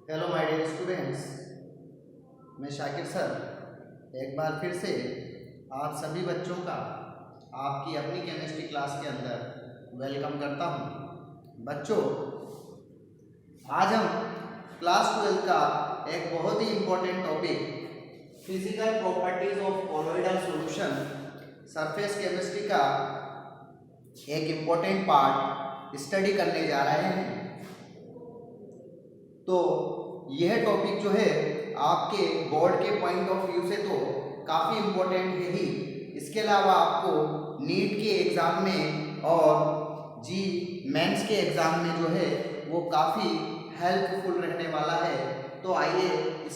Hello my dear students, मैं Shakir sir एक बार फिर से आप सभी बच्चों का आपकी अपनी केमिस्ट्री क्लास के अंदर वेलकम करता हूं। बच्चों, आज हम क्लास 12 का एक बहुत ही important topic physical properties of colloidal solution surface chemistry का एक इम्पोर्टेंट पार्ट स्टडी करने जा रहे हैं। तो यह टॉपिक जो है आपके बोर्ड के पॉइंट ऑफ व्यू से तो काफ़ी इम्पोर्टेंट है ही, इसके अलावा आपको नीट के एग्ज़ाम में और जी मेंस के एग्ज़ाम में जो है वो काफ़ी हेल्पफुल रहने वाला है। तो आइए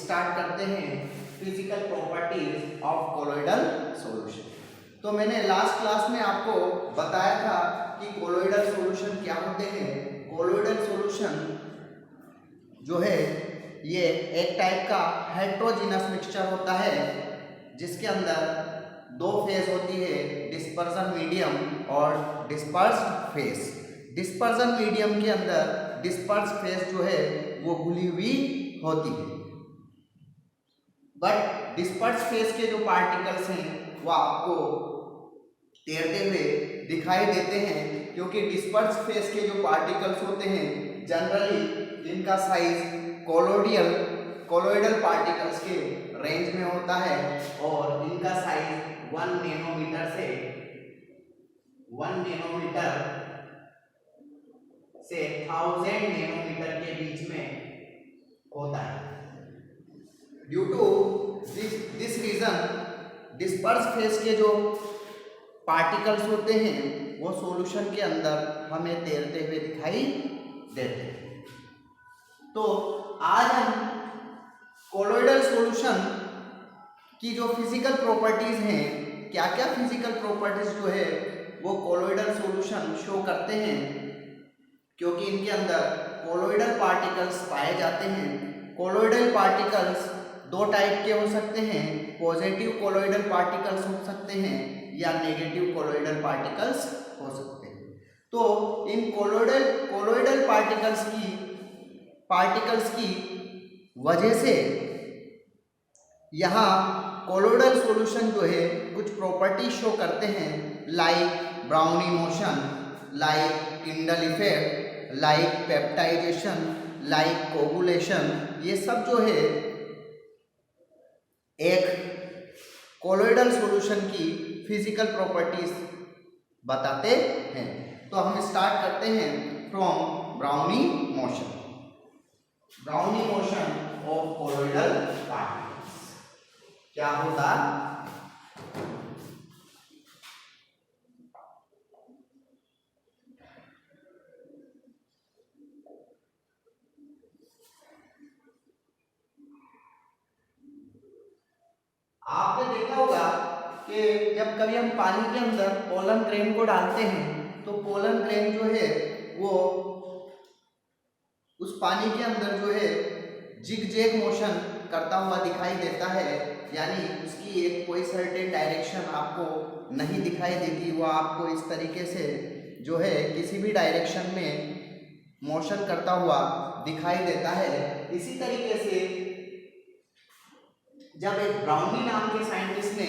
स्टार्ट करते हैं physical properties of colloidal solution. तो मैंने लास्ट क्लास में आपको बताया था कि कोलोइडल सॉल्यूशन क्या होते हैं। कोलोइडल सॉल्यूशन जो है ये एक टाइप का हेट्रोजीनस मिक्सचर होता है जिसके अंदर दो फेज होती है, डिस्पर्जन मीडियम और डिस्पर्स्ड फेज। डिस्पर्जन मीडियम के अंदर डिस्पर्स फेज जो है वो घुली हुई होती है, बट डिस्पर्स फेज के जो पार्टिकल्स हैं वो आपको तैरते हुए दिखाई देते हैं, क्योंकि डिस्पर्स फेज के जो पार्टिकल्स होते हैं जनरली इनका साइज कोलोइडल पार्टिकल्स के रेंज में होता है और इनका साइज 1 नैनोमीटर से 1000 नैनोमीटर के बीच में होता है। Due to this reason disperse phase के जो पार्टिकल्स होते हैं वो सॉल्यूशन के अंदर हमें तैरते हुए दिखाई देते हैं। तो आज हम कोलोइडल सॉल्यूशन की जो फिजिकल प्रॉपर्टीज हैं, क्या क्या फिजिकल प्रॉपर्टीज जो है वो कोलोइडल सॉल्यूशन शो करते हैं, क्योंकि इनके अंदर कोलोइडल पार्टिकल्स पाए जाते हैं। कोलोइडल पार्टिकल्स दो टाइप के हो सकते हैं, पॉजिटिव कोलोइडल पार्टिकल्स हो सकते हैं या नेगेटिव कोलोइडल पार्टिकल्स हो सकते हैं। तो इन कोलोइडल पार्टिकल्स की वजह से यहाँ कोलोइडल सॉल्यूशन जो है कुछ प्रॉपर्टी शो करते हैं, like brownie motion, like Kindle effect, like peptization, like coagulation. ये सब जो है एक कोलोइडल सॉल्यूशन की फिजिकल प्रॉपर्टीज बताते हैं। तो हम स्टार्ट करते हैं from brownie motion. Brownie motion of colloidal particles क्या होगा? आपने देखा होगा कि जब कभी हम पानी के अंदर पोलन ग्रेन को डालते हैं तो पोलन ग्रेन जो है वो उस पानी के अंदर जो है जिग-जैग मोशन करता हुआ दिखाई देता है, यानी उसकी एक कोई सर्टेन डायरेक्शन आपको नहीं दिखाई देती, वो आपको इस तरीके से जो है किसी भी डायरेक्शन में मोशन करता हुआ दिखाई देता है। इसी तरीके से जब एक ब्राउनी नाम के साइंटिस्ट ने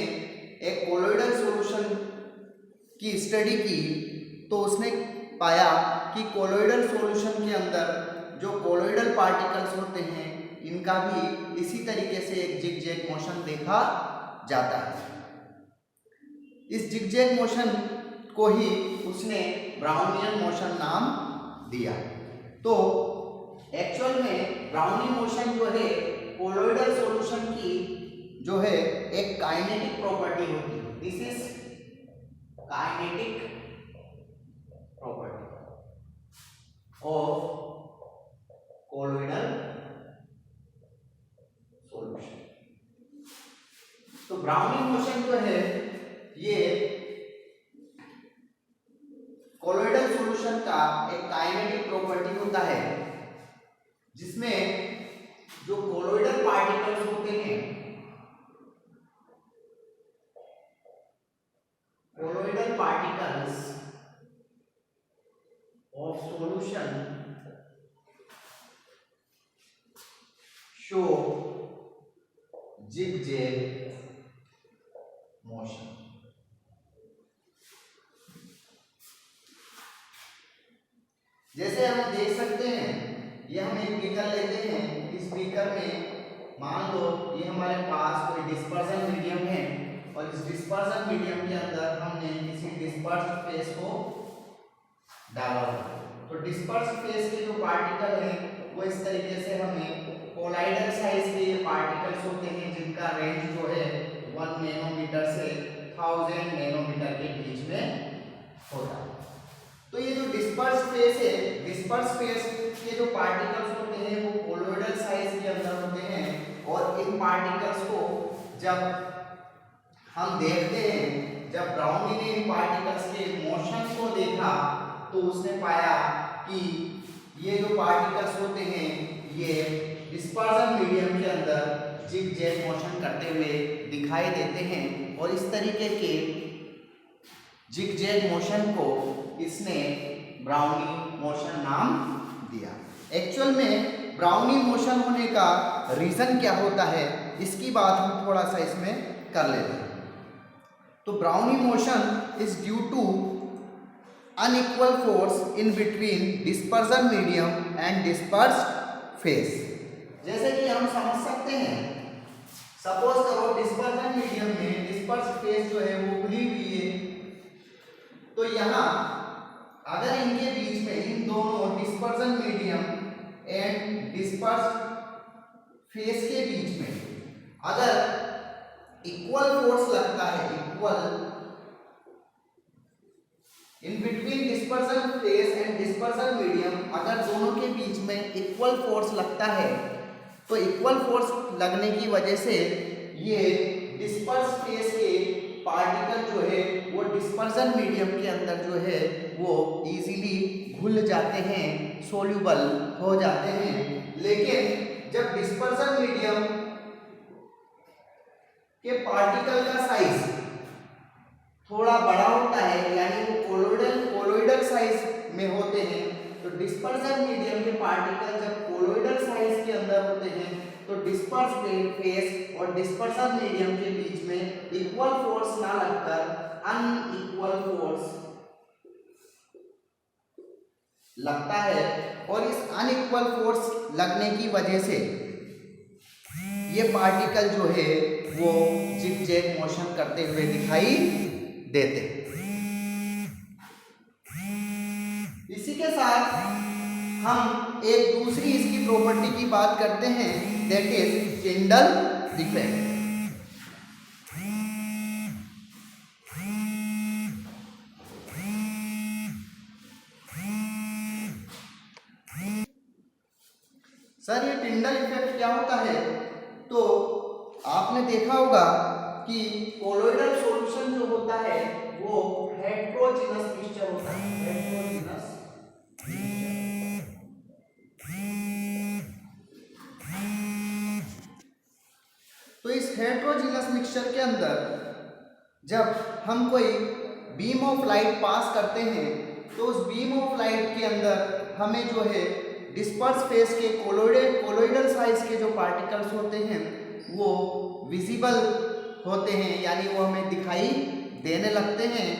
एक कोलोइडल सॉल्यूशन की स्टडी की तो उसने पाया कि कोलोइडल सॉल्यूशन के अंदर जो कोलोइडल पार्टिकल्स होते हैं इनका भी इसी तरीके से एक जिग-जैग मोशन देखा जाता है। इस जिग-जैग मोशन को ही उसने ब्राउनियन मोशन नाम दिया। तो एक्चुअल में ब्राउनी मोशन जो है कोलोइडल सॉल्यूशन की जो है एक काइनेटिक प्रॉपर्टी होती है। This is kinetic property of colloidal solution. तो ब्राउनी मोशन जो है ये कोलोइडल सॉल्यूशन का एक काइनेटिक प्रॉपर्टी होता है, जिसमें जो कोलोइडल पार्टिकल्स होते हैं, colloidal particles of solution show zigzag motion. जैसे हम देख सकते हैं, ये हम एक बीकर लेते हैं, इस बीकर में मान लो ये हमारे पास कोई डिस्पर्जन मीडियम है और इस डिस्पर्जन मीडियम के अंदर हमने किसी डिस्पर्स्ड फेस को डाला हुआ। तो डिस्पर्स्ड फेस के जो पार्टिकल हैं वो इस तरीके से हमें कोलाइडल साइज के पार्टिकल्स होते हैं जिनका रेंज जो है 1 नैनोमीटर से 1000 नैनोमीटर के बीच में होता है। तो ये जो डिस्पर्स फेस है, डिस्पर्स फेस के जो पार्टिकल्स होते हैं वो कोलोइडल साइज के अंदर होते हैं और इन पार्टिकल्स को जब हम देखते हैं, जब ब्राउनी ने इन पार्टिकल्स के मोशन को देखा तो उसने पाया कि ये जो पार्टिकल्स होते हैं ये डिस्पर्जन मीडियम के अंदर जिगजैग मोशन करते हुए दिखाई देते हैं और इस तरीके के जिगजैग मोशन को इसने ब्राउनी मोशन नाम दिया। एक्चुअल में ब्राउनी मोशन होने का रीजन क्या होता है इसकी बात हम थोड़ा सा इसमें कर लेते हैं। तो Brownie motion is due to unequal force in between dispersion medium and dispersed phase. जैसे कि हम समझ सकते हैं, सपोज करो डिस्पर्जन मीडियम में डिस्पर्स्ड फेस जो है वो खुली हुई है, तो यहाँ अगर इनके बीच में इन दोनों dispersion medium and dispersed face के बीच में अगर इक्वल फोर्स लगता है, equal in between dispersion face and dispersion medium, अगर दोनों के बीच में इक्वल फोर्स लगता है तो इक्वल फोर्स लगने की वजह से ये डिस्पर्स फेस के पार्टिकल जो है वो डिस्पर्जन मीडियम के अंदर जो है वो इजीली घुल जाते हैं, सोल्यूबल हो जाते हैं। लेकिन जब डिस्पर्जन मीडियम के पार्टिकल का साइज थोड़ा बड़ा होता है, यानी वो कोलोइडल साइज में होते हैं, तो डिस्पर्जन मीडियम के पार्टिकल जब कोलोइडल साइज के अंदर होते हैं तो डिस्पर्स फेस और डिस्पर्जन मीडियम के बीच में इक्वल फोर्स ना लगकर अनइक्वल फोर्स लगता है और इस अनइक्वल फोर्स लगने की वजह से ये पार्टिकल जो है वो जिगजैग मोशन करते हुए दिखाई देते हैं। इसी के साथ हम एक दूसरी इसकी प्रॉपर्टी की बात करते हैं, that is Tyndall effect. Sir ये टिंडल इफेक्ट क्या होता है? तो आपने देखा होगा कि कोलोइडल सॉल्यूशन जो होता है वो हेट्रोजीनस मिक्सचर होता है, हेट्रोजीनस। तो इस हेट्रोजीनस मिक्सचर के अंदर जब हम कोई बीम ऑफ लाइट पास करते हैं तो उस बीम ऑफ लाइट के अंदर हमें जो है डिस्पर्स फेस के कोलोइडल साइज के जो पार्टिकल्स होते हैं वो विजिबल होते हैं, यानी वो हमें दिखाई देने लगते हैं।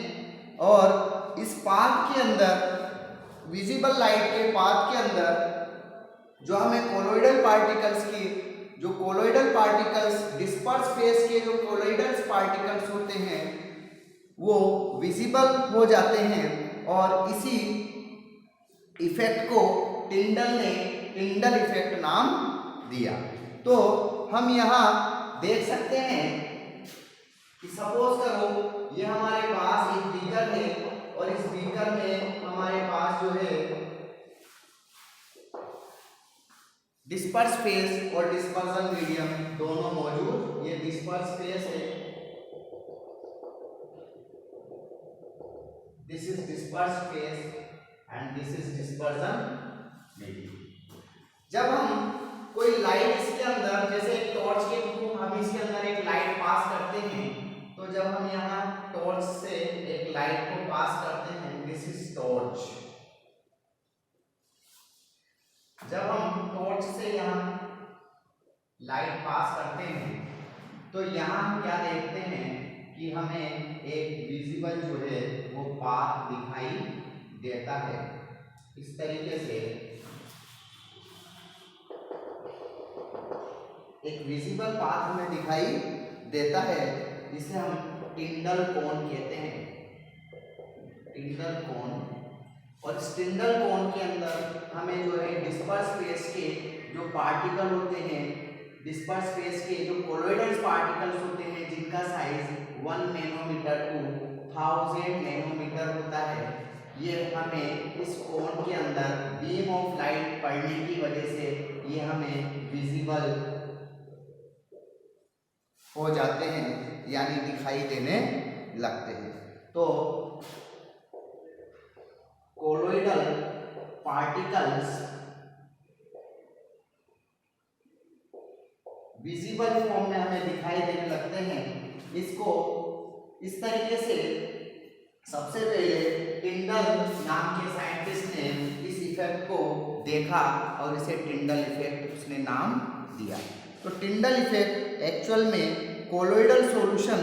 और इस पाथ के अंदर, विजिबल लाइट के पाथ के अंदर जो हमें कोलोइडल पार्टिकल्स डिस्पर्स फेस के जो कोलोइडल पार्टिकल्स होते हैं वो विजिबल हो जाते हैं और इसी इफेक्ट को टिंडल ने टिंडल इफेक्ट नाम दिया। तो हम यहाँ देख सकते हैं कि सपोज करो ये हमारे पास एक बीकर है और इस बीकर में हमारे पास जो है डिस्पर्स फेस और डिस्पर्जन मीडियम दोनों मौजूद। ये डिस्पर्स फेस है, this is disperse phase and this is dispersion medium. जब हम कोई लाइट इसके अंदर, जैसे एक टॉर्च के थ्रू हम इसके अंदर एक लाइट पास करते हैं, तो जब हम यहाँ टॉर्च से एक लाइट को पास करते हैं, दिस इज टॉर्च। जब हम टॉर्च से यहाँ लाइट पास करते हैं तो यहाँ हम क्या देखते हैं कि हमें एक विजिबल जो है वो पाथ दिखाई देता है। इस तरीके से एक विजिबल पाथ हमें दिखाई देता है, जिसे हम टिंडल कोन कहते हैं, टिंडल कोन। और इस टिंडल कोन के अंदर हमें जो है डिस्पर्स फेस के जो पार्टिकल होते हैं, डिस्पर्स फेस के जो कोलोइडल पार्टिकल्स होते हैं जिनका साइज 1 नैनोमीटर टू 1000 नैनोमीटर होता है, ये हमें इस कोन के अंदर बीम ऑफ लाइट पड़ने की वजह से ये हमें विजिबल हो जाते हैं, यानी दिखाई देने लगते हैं। तो कोलोइडल पार्टिकल्स विजिबल फॉर्म में हमें दिखाई देने लगते हैं। इसको इस तरीके से सबसे पहले टिंडल नाम के साइंटिस्ट ने इस इफेक्ट को देखा और इसे टिंडल इफेक्ट उसने नाम दिया। तो टिंडल इफेक्ट एक्चुअल में कोलोइडल सॉल्यूशन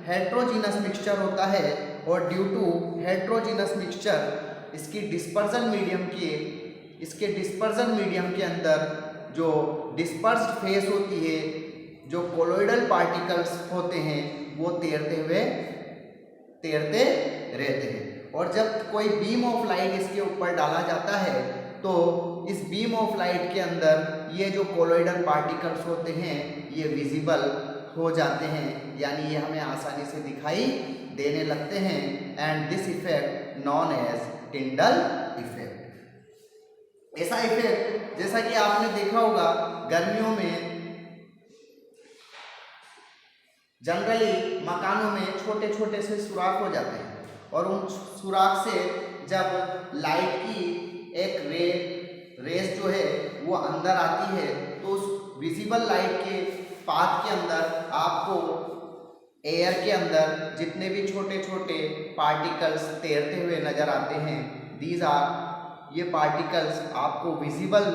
हेट्रोजीनस मिक्सचर होता है और ड्यू टू हेट्रोजीनस मिक्सचर इसके डिस्पर्जन मीडियम के अंदर जो डिस्पर्स्ड फेस होती है, जो कोलोइडल पार्टिकल्स होते हैं, वो तैरते रहते हैं। और जब कोई बीम ऑफ लाइट इसके ऊपर डाला जाता है तो इस बीम ऑफ लाइट के अंदर ये जो कोलोइडल पार्टिकल्स होते हैं ये विजिबल हो जाते हैं, यानी ये हमें आसानी से दिखाई देने लगते हैं। And this effect known as Tyndall effect. ऐसा इफेक्ट जैसा कि आपने देखा होगा गर्मियों में जनरली मकानों में छोटे छोटे से सुराख हो जाते हैं और उन सुराख से जब लाइट की एक रेस जो है वो अंदर आती है तो उस विजिबल लाइट के पाथ के अंदर आपको एयर के अंदर जितने भी छोटे छोटे पार्टिकल्स तैरते हुए नजर आते हैं, ये पार्टिकल्स आपको विजिबल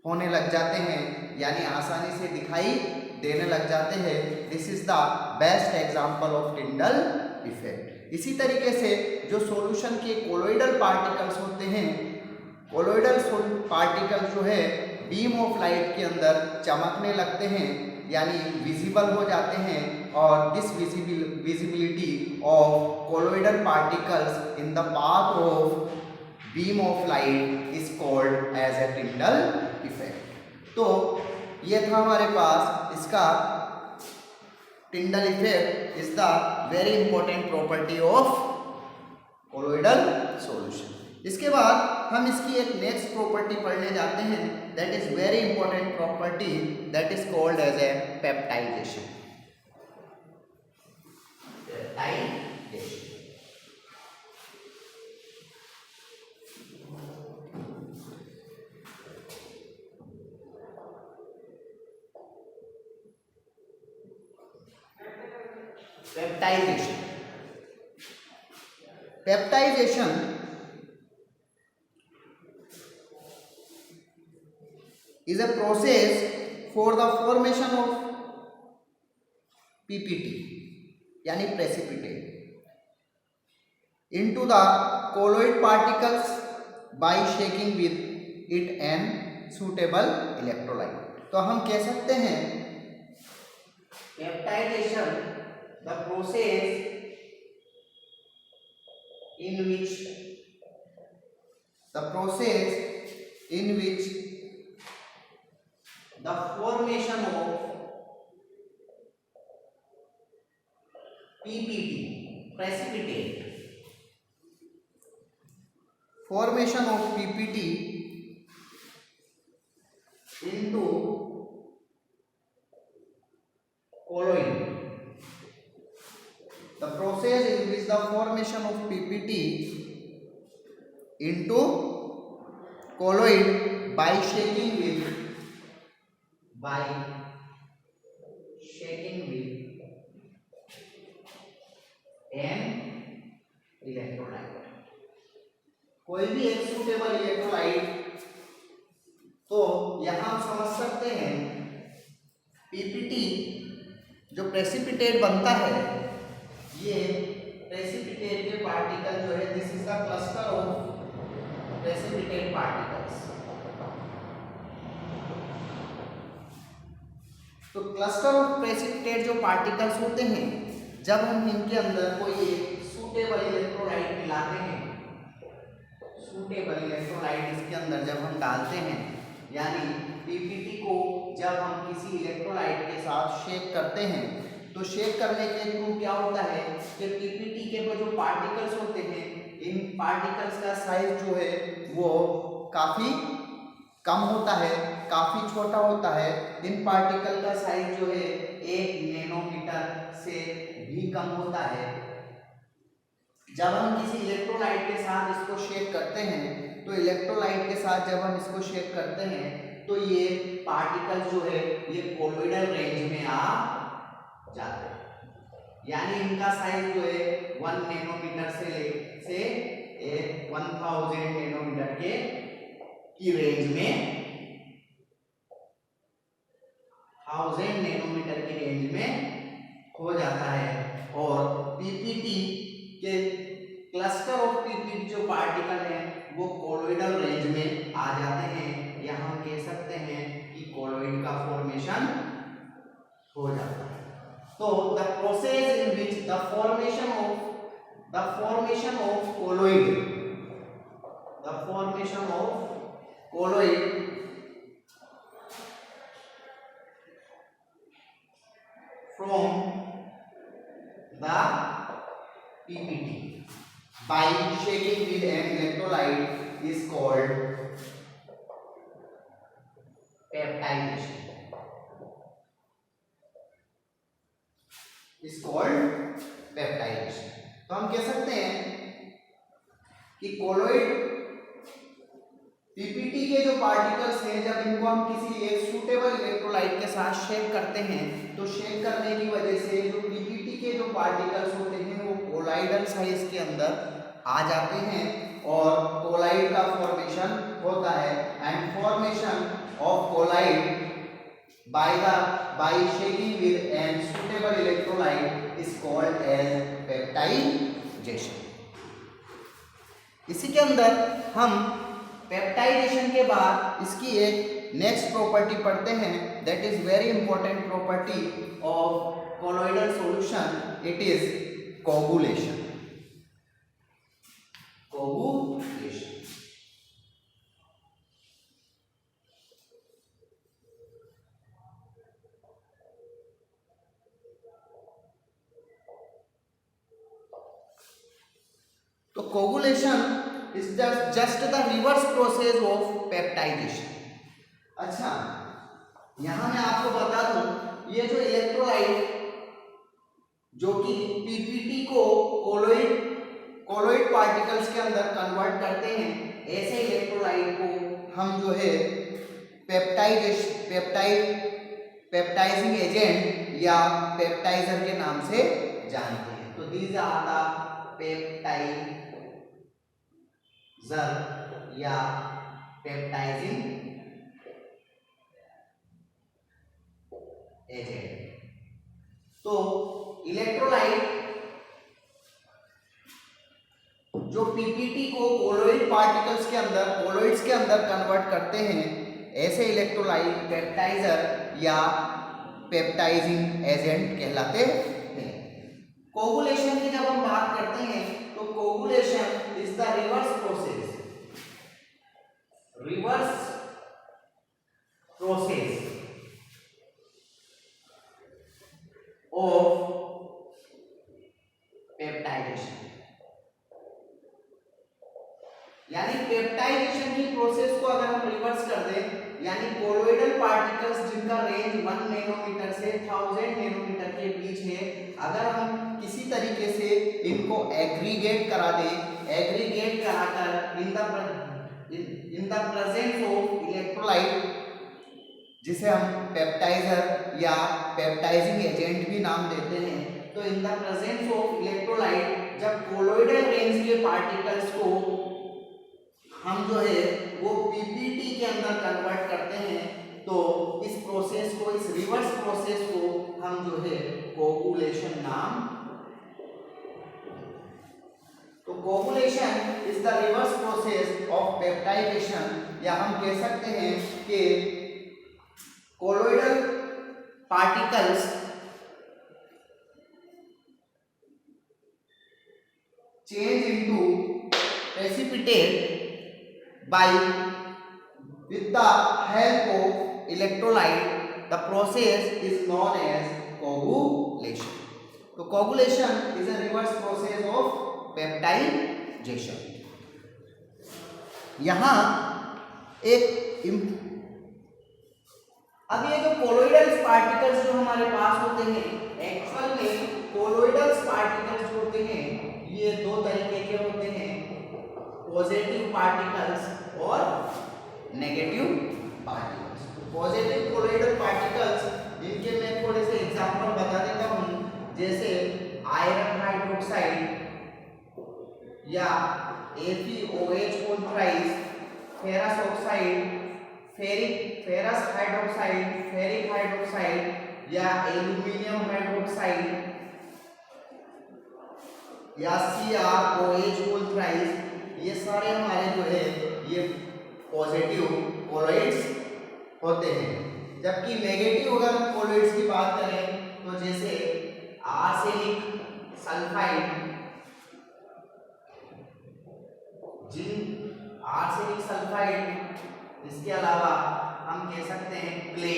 होने लग जाते हैं, यानी आसानी से दिखाई देने लग जाते हैं। This is the best example of Tyndall effect. इसी तरीके से जो सॉल्यूशन के कोलोइडल पार्टिकल्स होते हैं, कोलोइडल पार्टिकल्स जो है बीम ऑफ लाइट के अंदर चमकने लगते हैं, यानी विजिबल हो जाते हैं। और this visibility of colloidal particles in the path of beam of light is called as a Tyndall effect. तो ये था हमारे पास इसका Tyndall effect is the very important property of colloidal solution. इसके बाद हम इसकी एक नेक्स्ट प्रॉपर्टी पढ़ने जाते हैं, that is very important property, that is called as a peptization. Peptidation is a process for the formation of PPT यानी precipitate into the colloid particles by shaking with it an suitable electrolyte। तो हम कह सकते हैं peptization the process in which the formation of PPT precipitate, formation of PPT into colloid, the process in which the formation of PPT into colloid by shaking with an electrolyte, कोई भी एक suitable electrolyte. तो यहां हम समझ सकते सकते हैं पीपीटी जो प्रेसिपिटेट बनता है, ये प्रेसिपिटेट के पार्टिकल जो है, this is the cluster of precipitate particles. तो क्लस्टर ऑफ प्रेसिपिटेट जो पार्टिकल्स होते हैं, जब हम इनके अंदर कोई एक सूटेबल इलेक्ट्रोलाइट मिलाते हैं, सूटेबल इलेक्ट्रोलाइट इसके अंदर जब हम डालते हैं, यानी पीपीटी को जब हम किसी इलेक्ट्रोलाइट के साथ शेक करते हैं, तो शेक करने के थ्रू क्या होता है कि पीपीटी के जो पार्टिकल्स होते हैं, इन पार्टिकल्स का साइज जो है वो काफ़ी कम होता है, काफ़ी छोटा होता है। इन पार्टिकल का साइज जो है 1 नैनोमीटर से भी कम होता है। जब हम किसी इलेक्ट्रोलाइट के साथ इसको शेक करते हैं, तो इलेक्ट्रोलाइट के साथ जब हम इसको शेक करते हैं, तो ये पार्टिकल जो है ये कोलोइडल रेंज में आ जाते हैं, यानी इनका साइज जो है 1 नैनोमीटर से 1000 नैनोमीटर की रेंज में, 1000 नैनोमीटर की रेंज में हो जाता है। और पीपीटी के क्लस्टर ऑफ पीपीटी जो पार्टिकल हैं वो कोलोइडल रेंज में आ जाते हैं, या हम कह सकते हैं कि कोलोइड का फॉर्मेशन हो जाता है। तो the process in which the formation of colloid from the PPT by shaking with an electrolyte is called peptidation. तो हम कह सकते हैं कि कोलोइड पीपीटी के जो पार्टिकल्स हैं, जब इनको हम किसी एक सूटेबल इलेक्ट्रोलाइट के साथ शेक करते हैं, तो शेक करने की वजह से जो पीपीटी के जो पार्टिकल्स होते हैं वो कोलाइडल साइज के अंदर आ जाते हैं और कोलाइड का फॉर्मेशन होता है। And formation of colloid by shaking with an suitable electrolyte is called as peptization. इसी के अंदर हम पेप्टाइडेशन के बाद इसकी एक नेक्स्ट प्रॉपर्टी पढ़ते हैं, that is very important property of colloidal solution, it is coagulation. तो coagulation is just the reverse process of peptidation। अच्छा, यहां मैं आपको बता दूं, ये जो इलेक्ट्रोलाइट जो कि पीपीटी को कोलोइड पार्टिकल्स के अंदर कन्वर्ट करते हैं, ऐसे इलेक्ट्रोलाइट को हम जो है पेप्टाइजिंग एजेंट या पेप्टाइजर के नाम से जानते हैं। तो दीज आर द पेप्टाइजर या पेप्टाइजिंग एजेंट। तो इलेक्ट्रोलाइट जो पीपीटी को कोलोइड्स के अंदर कन्वर्ट करते हैं, ऐसे इलेक्ट्रोलाइट पेप्टाइजर या पेप्टाइजिंग एजेंट कहलाते हैं। कोगुलेशन की जब हम बात करते हैं, तो coagulation is the reverse process of peptization, यानी पेप्टाइडेशन की प्रोसेस को अगर हम रिवर्स कर दें, यानी कोलोइडल पार्टिकल्स जिनका रेंज 1 नैनोमीटर से 1000 नैनोमीटर के बीच है, अगर हम किसी तरीके से इनको एग्रीगेट करा दें, एग्रीगेट कराकर in the presence of electrolyte, जिसे हम पेप्टाइजर या पेप्टाइजिंग एजेंट भी नाम देते हैं, तो in the presence of electrolyte जब कोलोइडल रेंज के पार्टिकल्स को हम जो है वो पीपीटी के अंदर कन्वर्ट करते हैं, तो इस प्रोसेस को, इस रिवर्स प्रोसेस को हम जो है कोगुलेशन नाम, तो coagulation is the reverse process of peptization, या हम कह सकते हैं कि colloidal particles change into precipitate by with the help of electrolyte. The process is known as coagulation. So coagulation is a reverse process of peptidation. यहाँ एक अब ये जो कोलोइडल पार्टिकल्स जो हमारे पास होते हैं, एक्चुअल में कोलोइडल पार्टिकल्स जो होते हैं ये दो तरीके के होते हैं, पॉजिटिव पार्टिकल्स और negative particles. Positive colloidal particles, इनके मैं थोड़े से एग्जांपल बता देता हूं, जैसे आयरन हाइड्रोक्साइड या FeOH, ferrous oxide, ferrous hydroxide, ferric hydroxide या एल्यूमिनियम हाइड्रोक्साइड या CrOH, ये सारे हमारे जो है ये पॉजिटिव कोलोइड्स होते हैं। जबकि नेगेटिव अगर कोलोइड्स की बात करें तो जैसे आर्सेनिक सल्फाइड, आर्सेनिक सल्फाइड, इसके अलावा हम कह सकते हैं क्ले,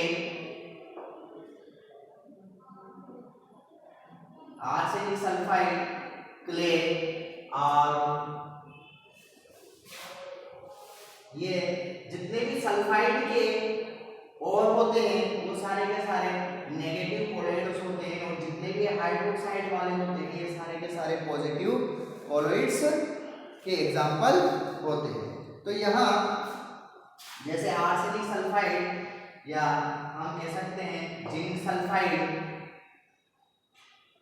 आर्सेनिक सल्फाइड, क्ले, और ये जितने भी सल्फाइड के और होते हैं वो सारे के सारे नेगेटिव कोलोइड्स होते हैं, और जितने भी हाइड्रोक्साइड वाले होते हैं ये सारे के सारे पॉजिटिव कोलोइड्स के एग्जाम्पल होते हैं। तो यहाँ जैसे आर्सेनिक सल्फाइड या हम कह सकते हैं जिंक सल्फाइड,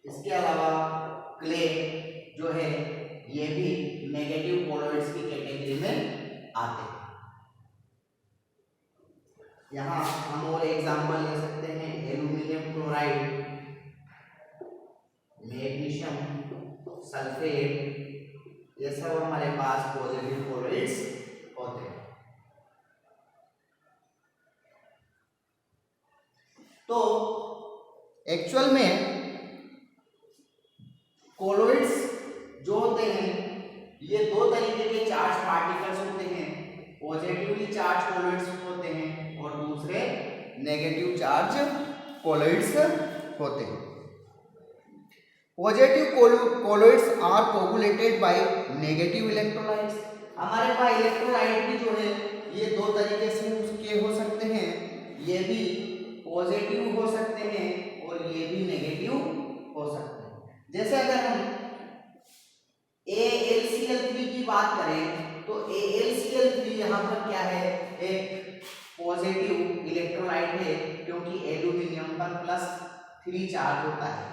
इसके अलावा क्ले जो है ये भी नेगेटिव कोलोइड्स की कैटेगरी में आते हैं। यहाँ हम और एग्जांपल ले सकते हैं एल्यूमिनियम क्लोराइड, मैग्नीशियम सल्फेट, ये सब हमारे पास पॉजिटिव कोलोइड्स होते हैं। तो एक्चुअल में कोलोइड्स जो होते हैं ये दो तरीके के चार्ज पार्टिकल्स होते हैं, पॉजिटिवली चार्ज कोलोइड्स होते हैं और दूसरे नेगेटिव चार्ज कोलोइड्स होते हैं। Positive colloids are coagulated by negative electrolytes. हमारे पास इलेक्ट्रोलाइट भी जो है ये दो तरीके से उसके हो सकते हैं, ये भी पॉजिटिव हो सकते हैं और ये भी नेगेटिव हो सकते हैं। जैसे अगर हम AlCl3 की बात करें तो AlCl3 यहाँ पर क्या है, एक पॉजिटिव इलेक्ट्रोलाइट है क्योंकि एल्यूमिनियम पर +3 चार्ज होता है।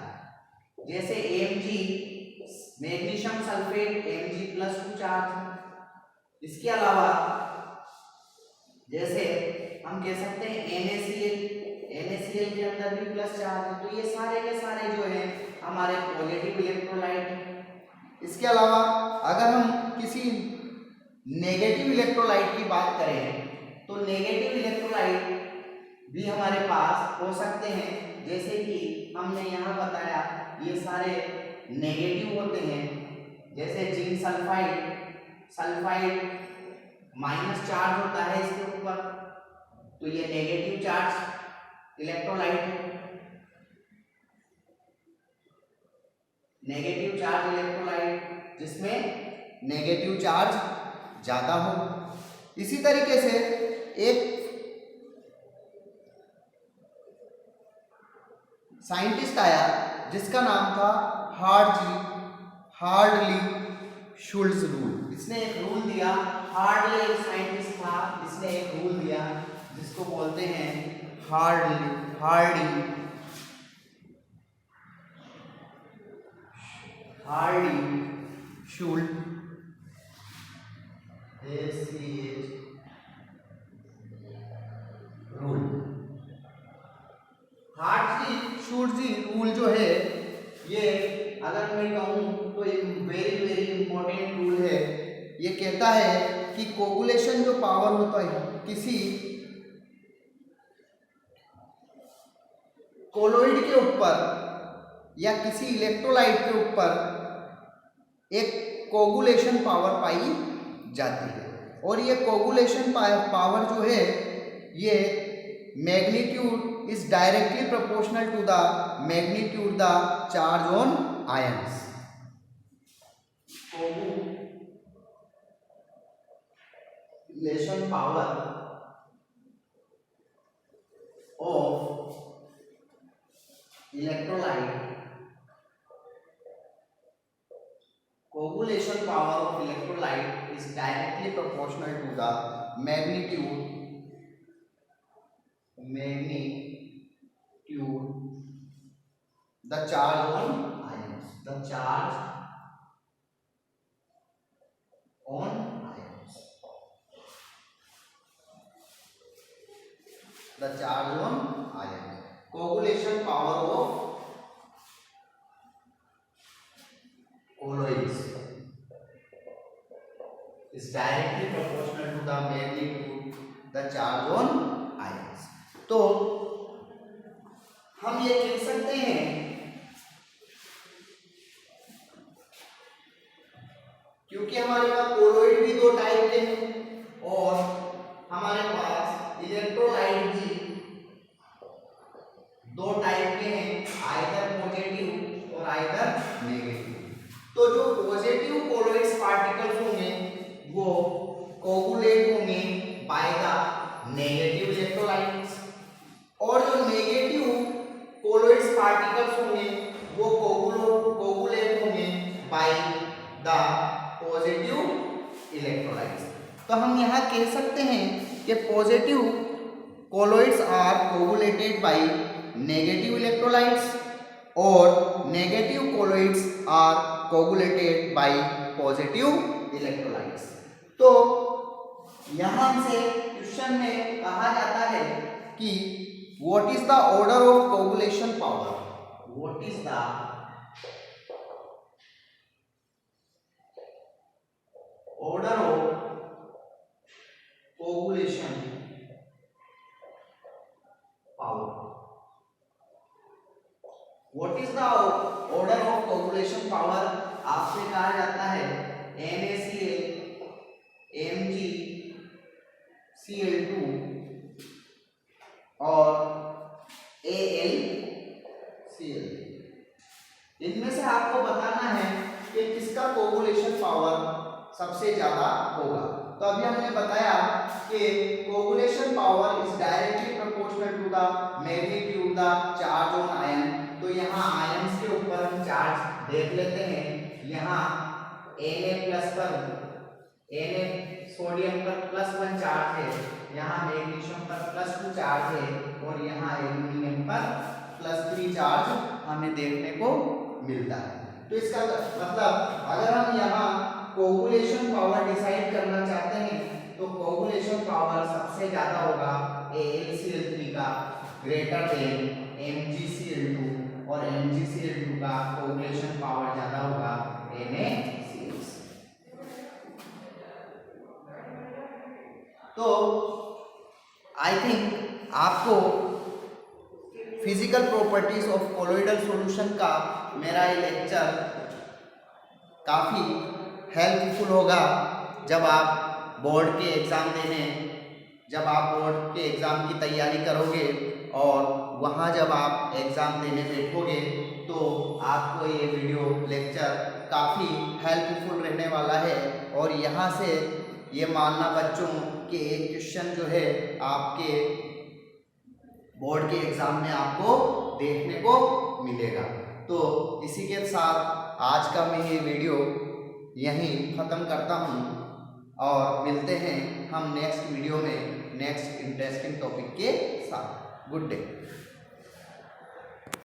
जैसे Mg magnesium sulphate Mg+2 charge. इसके अलावा जैसे हम कह सकते हैं NaCl के अंदर भी प्लस चार्ज है। तो ये सारे के सारे जो है हमारे पॉजिटिव इलेक्ट्रोलाइट है। इसके अलावा अगर हम किसी नेगेटिव इलेक्ट्रोलाइट की बात करें तो नेगेटिव इलेक्ट्रोलाइट भी हमारे पास हो सकते हैं, जैसे कि हमने यहाँ बताया ये सारे नेगेटिव होते हैं। जैसे जिंक सल्फाइड माइनस चार्ज होता है इसके ऊपर, तो ये नेगेटिव चार्ज इलेक्ट्रोलाइट है। नेगेटिव चार्ज इलेक्ट्रोलाइट जिसमें नेगेटिव चार्ज ज्यादा हो। इसी तरीके से एक साइंटिस्ट आया जिसका नाम था हार्डली शुल्ट्ज रूल। इसने एक रूल दिया, हार्डली एक साइंटिस्ट था, इसने एक रूल दिया जिसको बोलते हैं हार्डी शुल्ट्ज रूल। स्टुरजी रूल जो है ये अगर मैं कहूँ तो एक वेरी वेरी इंपॉर्टेंट रूल है। ये कहता है कि कोगुलेशन जो पावर होता है किसी कोलोइड के ऊपर या किसी इलेक्ट्रोलाइट के ऊपर एक कोगुलेशन पावर पाई जाती है, और ये कोगुलेशन पावर जो है ये magnitude is directly proportional to the magnitude the charge on ions. Coagulation power of electrolyte, coagulation power of electrolyte is directly proportional to the magnitude the charge on ions, the charge on ions, the charge on ions. Coagulation power of colloids is directly proportional to the magnitude the charge on ions. तो हम ये कह सकते हैं क्योंकि हमारे पास colloid भी दो टाइप के हैं और हमारे पास इलेक्ट्रोलाइट भी दो टाइप के हैं, आइदर पॉजिटिव और आइदर नेगेटिव। तो जो पॉजिटिव कोलोइड्स पार्टिकल्स होंगे वो कोगुलेट होंगे बाय द नेगेटिव इलेक्ट्रोलाइट्स, और जो नेगेटिव कोलोइड्स पार्टिकल्स होंगे वो कोगुलेट होंगे बाय द पॉजिटिव इलेक्ट्रोलाइट्स। तो हम यहाँ कह सकते हैं कि positive colloids are coagulated by negative electrolytes और negative colloids are coagulated by positive electrolytes. तो यहां से क्वेश्चन में कहा जाता है कि what is the order of coagulation power, what is the order of coagulation power, What is the order of coagulation power? आपसे कहा जाता है NaCl, MgCl2 और AlCl। इनमें से आपको बताना है कि किसका कोगुलेशन पावर सबसे ज्यादा होगा। तो अभी हमने बताया कि coagulation power is directly proportional to the magnitude the charge on ion. तो यहाँ आयंस के ऊपर हम चार्ज देख लेते हैं। यहाँ Na+ पर Na सोडियम पर +1 चार्ज है, यहाँ मैग्नीशियम पर +2 चार्ज है और यहाँ एल्युमिनियम पर +3 चार्ज हमें देखने को मिलता है। तो इसका मतलब अगर हम यहाँ कोगुलेशन पावर डिसाइड करना चाहते हैं तो कोगुलेशन पावर सबसे ज्यादा होगा AlCl3 का ग्रेटर देन MgCl2 और MgCl2 का कोगुलेशन पावर ज्यादा होगा NaCl। तो आई थिंक आपको physical properties of colloidal solution का मेरा ये लेक्चर काफ़ी हेल्पफुल होगा जब आप बोर्ड के एग्ज़ाम बोर्ड के एग्ज़ाम की तैयारी करोगे और वहाँ जब आप एग्ज़ाम देने बैठोगे तो आपको ये वीडियो लेक्चर काफ़ी हेल्पफुल रहने वाला है। और यहाँ से ये मानना बच्चों कि एक क्वेश्चन जो है आपके बोर्ड के एग्ज़ाम में आपको देखने को मिलेगा। तो इसी के साथ आज का मैं ये वीडियो यहीं ख़त्म करता हूँ और मिलते हैं हम नेक्स्ट वीडियो में नेक्स्ट इंटरेस्टिंग टॉपिक के साथ। Good day.